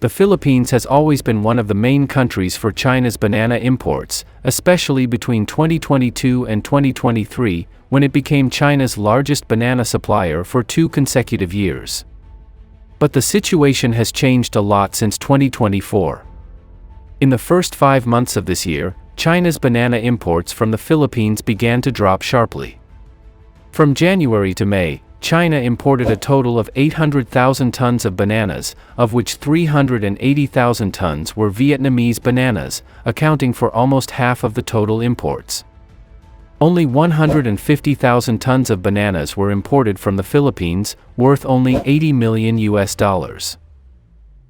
The Philippines has always been one of the main countries for China's banana imports, especially between 2022 and 2023, when it became China's largest banana supplier for 2 consecutive years. But the situation has changed a lot since 2024. In the first 5 months of this year, China's banana imports from the Philippines began to drop sharply. From January to May, China imported a total of 800,000 tons of bananas, of which 380,000 tons were Vietnamese bananas, accounting for almost half of the total imports. Only 150,000 tons of bananas were imported from the Philippines, worth only $80 million.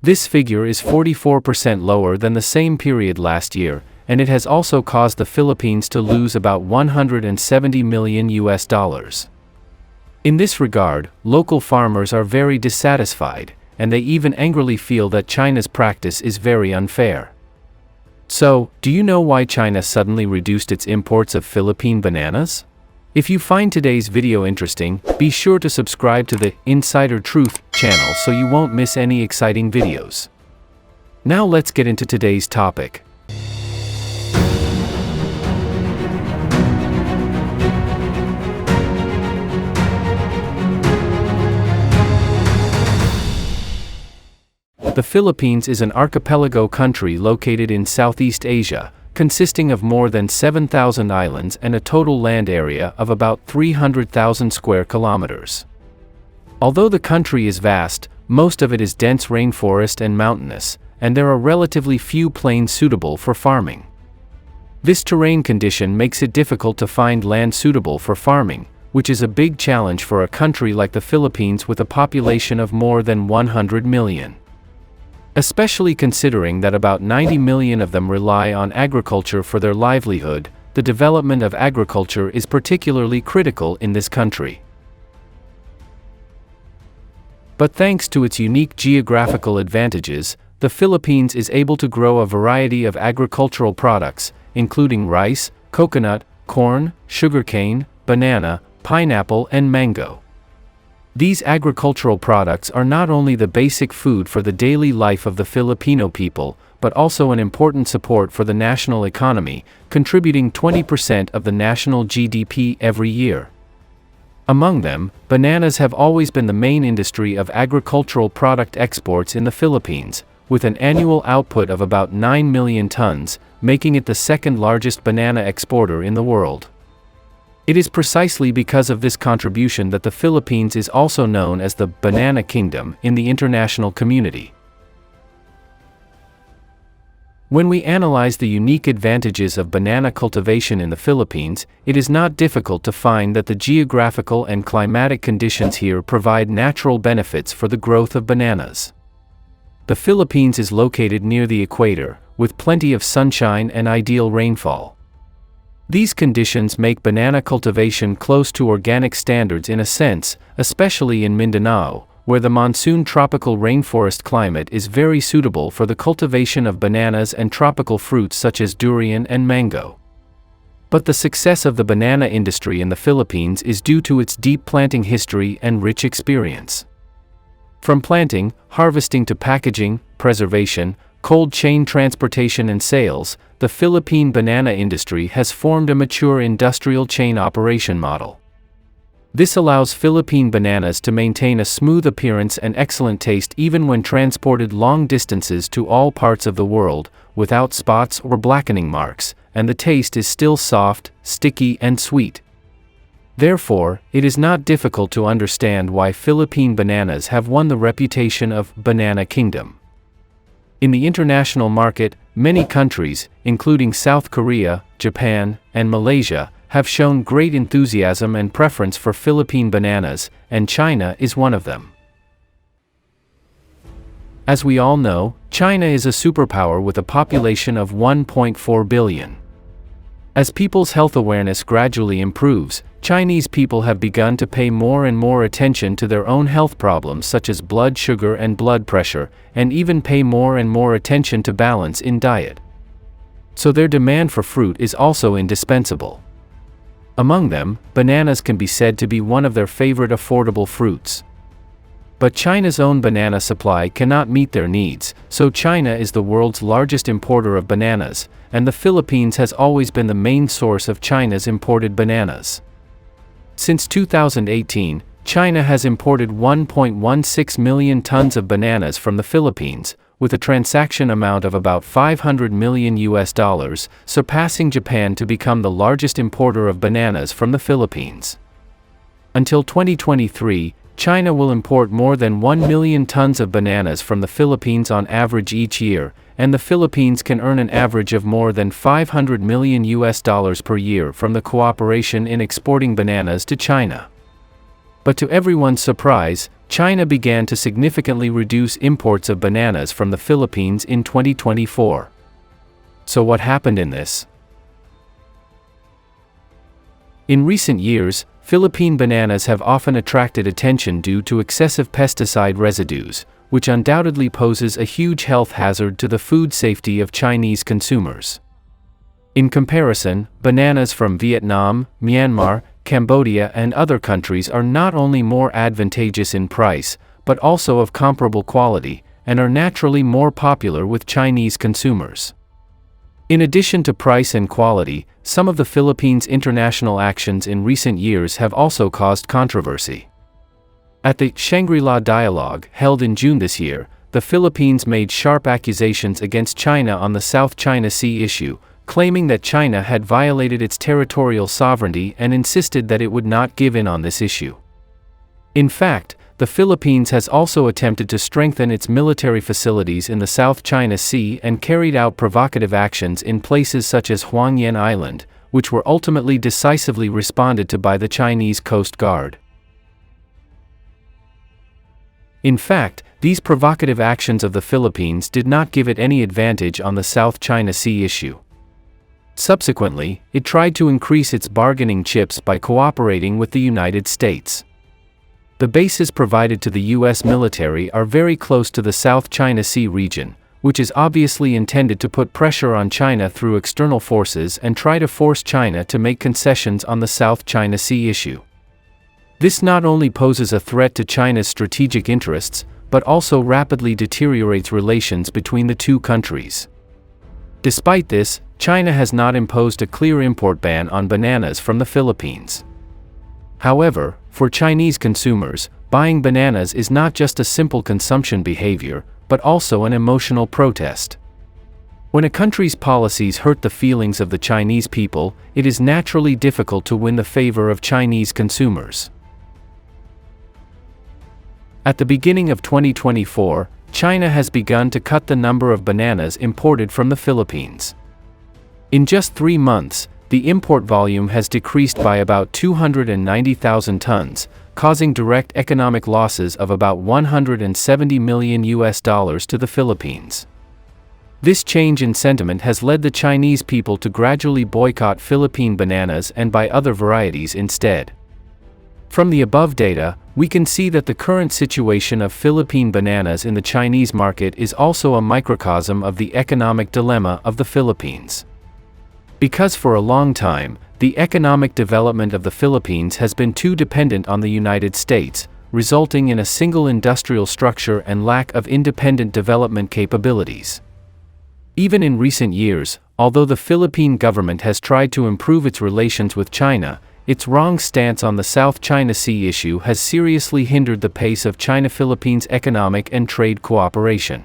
This figure is 44% lower than the same period last year, and it has also caused the Philippines to lose about $170 million. In this regard, local farmers are very dissatisfied, and they even angrily feel that China's practice is very unfair. So, do you know why China suddenly reduced its imports of Philippine bananas? If you find today's video interesting, be sure to subscribe to the Insider Truth channel so you won't miss any exciting videos. Now let's get into today's topic. The Philippines is an archipelago country located in Southeast Asia, consisting of more than 7,000 islands and a total land area of about 300,000 square kilometers. Although the country is vast, most of it is dense rainforest and mountainous, and there are relatively few plains suitable for farming. This terrain condition makes it difficult to find land suitable for farming, which is a big challenge for a country like the Philippines with a population of more than 100 million. Especially considering that about 90 million of them rely on agriculture for their livelihood, the development of agriculture is particularly critical in this country. But thanks to its unique geographical advantages, the Philippines is able to grow a variety of agricultural products, including rice, coconut, corn, sugarcane, banana, pineapple, and mango. These agricultural products are not only the basic food for the daily life of the Filipino people, but also an important support for the national economy, contributing 20% of the national GDP every year. Among them, bananas have always been the main industry of agricultural product exports in the Philippines, with an annual output of about 9 million tons, making it the second largest banana exporter in the world. It is precisely because of this contribution that the Philippines is also known as the Banana Kingdom in the international community. When we analyze the unique advantages of banana cultivation in the Philippines, it is not difficult to find that the geographical and climatic conditions here provide natural benefits for the growth of bananas. The Philippines is located near the equator, with plenty of sunshine and ideal rainfall. These conditions make banana cultivation close to organic standards in a sense, especially in Mindanao, where the monsoon tropical rainforest climate is very suitable for the cultivation of bananas and tropical fruits such as durian and mango. But the success of the banana industry in the Philippines is due to its deep planting history and rich experience. From planting, harvesting to packaging, preservation, cold chain transportation and sales, the Philippine banana industry has formed a mature industrial chain operation model. This allows Philippine bananas to maintain a smooth appearance and excellent taste even when transported long distances to all parts of the world, without spots or blackening marks, and the taste is still soft, sticky, and sweet. Therefore, it is not difficult to understand why Philippine bananas have won the reputation of Banana Kingdom. In the international market, many countries, including South Korea, Japan, and Malaysia, have shown great enthusiasm and preference for Philippine bananas, and China is one of them. As we all know, China is a superpower with a population of 1.4 billion. As people's health awareness gradually improves, Chinese people have begun to pay more and more attention to their own health problems such as blood sugar and blood pressure, and even pay more and more attention to balance in diet. So their demand for fruit is also indispensable. Among them, bananas can be said to be one of their favorite affordable fruits. But China's own banana supply cannot meet their needs, so China is the world's largest importer of bananas, and the Philippines has always been the main source of China's imported bananas. Since 2018, China has imported 1.16 million tons of bananas from the Philippines, with a transaction amount of about $500 million, surpassing Japan to become the largest importer of bananas from the Philippines. Until 2023, China will import more than 1 million tons of bananas from the Philippines on average each year, and the Philippines can earn an average of more than $500 million per year from the cooperation in exporting bananas to China. But to everyone's surprise, China began to significantly reduce imports of bananas from the Philippines in 2024. So what happened in this? In recent years, Philippine bananas have often attracted attention due to excessive pesticide residues, which undoubtedly poses a huge health hazard to the food safety of Chinese consumers. In comparison, bananas from Vietnam, Myanmar, Cambodia, and other countries are not only more advantageous in price, but also of comparable quality, and are naturally more popular with Chinese consumers. In addition to price and quality, some of the Philippines' international actions in recent years have also caused controversy. At the Shangri-La Dialogue, held in June this year, the Philippines made sharp accusations against China on the South China Sea issue, claiming that China had violated its territorial sovereignty and insisted that it would not give in on this issue. In fact, the Philippines has also attempted to strengthen its military facilities in the South China Sea and carried out provocative actions in places such as Huangyan Island, which were ultimately decisively responded to by the Chinese Coast Guard. In fact, these provocative actions of the Philippines did not give it any advantage on the South China Sea issue. Subsequently, it tried to increase its bargaining chips by cooperating with the United States. The bases provided to the U.S. military are very close to the South China Sea region, which is obviously intended to put pressure on China through external forces and try to force China to make concessions on the South China Sea issue. This not only poses a threat to China's strategic interests, but also rapidly deteriorates relations between the two countries. Despite this, China has not imposed a clear import ban on bananas from the Philippines. However, for Chinese consumers, buying bananas is not just a simple consumption behavior, but also an emotional protest. When a country's policies hurt the feelings of the Chinese people, it is naturally difficult to win the favor of Chinese consumers. At the beginning of 2024, China has begun to cut the number of bananas imported from the Philippines. In just 3 months, the import volume has decreased by about 290,000 tons, causing direct economic losses of about $170 million to the Philippines. This change in sentiment has led the Chinese people to gradually boycott Philippine bananas and buy other varieties instead. From the above data, we can see that the current situation of Philippine bananas in the Chinese market is also a microcosm of the economic dilemma of the Philippines. Because for a long time, the economic development of the Philippines has been too dependent on the United States, resulting in a single industrial structure and lack of independent development capabilities. Even in recent years, although the Philippine government has tried to improve its relations with China, its wrong stance on the South China Sea issue has seriously hindered the pace of China-Philippines economic and trade cooperation.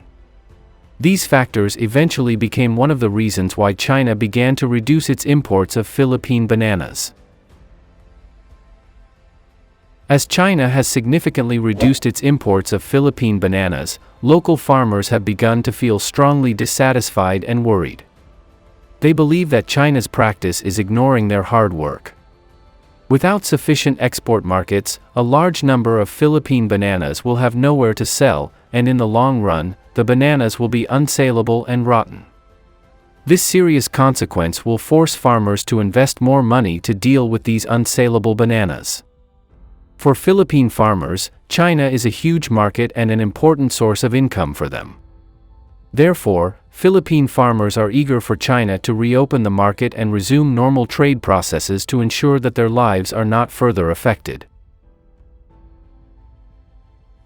These factors eventually became one of the reasons why China began to reduce its imports of Philippine bananas. As China has significantly reduced its imports of Philippine bananas, local farmers have begun to feel strongly dissatisfied and worried. They believe that China's practice is ignoring their hard work. Without sufficient export markets, a large number of Philippine bananas will have nowhere to sell, and in the long run, the bananas will be unsaleable and rotten. This serious consequence will force farmers to invest more money to deal with these unsaleable bananas. For Philippine farmers, China is a huge market and an important source of income for them. Therefore, Philippine farmers are eager for China to reopen the market and resume normal trade processes to ensure that their lives are not further affected.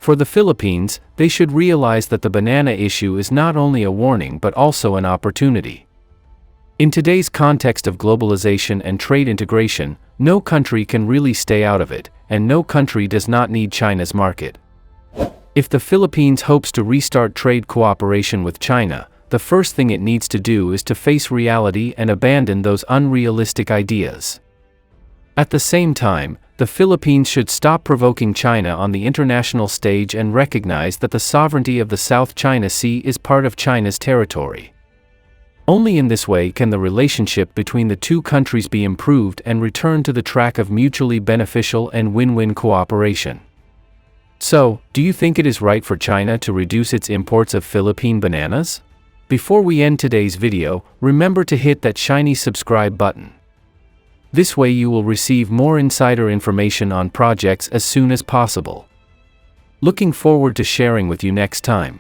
For the Philippines, they should realize that the banana issue is not only a warning but also an opportunity. In today's context of globalization and trade integration, no country can really stay out of it, and no country does not need China's market. If the Philippines hopes to restart trade cooperation with China, the first thing it needs to do is to face reality and abandon those unrealistic ideas. At the same time, the Philippines should stop provoking China on the international stage and recognize that the sovereignty of the South China Sea is part of China's territory. Only in this way can the relationship between the two countries be improved and return to the track of mutually beneficial and win-win cooperation. So, do you think it is right for China to reduce its imports of Philippine bananas? Before we end today's video, remember to hit that shiny subscribe button. This way you will receive more insider information on projects as soon as possible. Looking forward to sharing with you next time.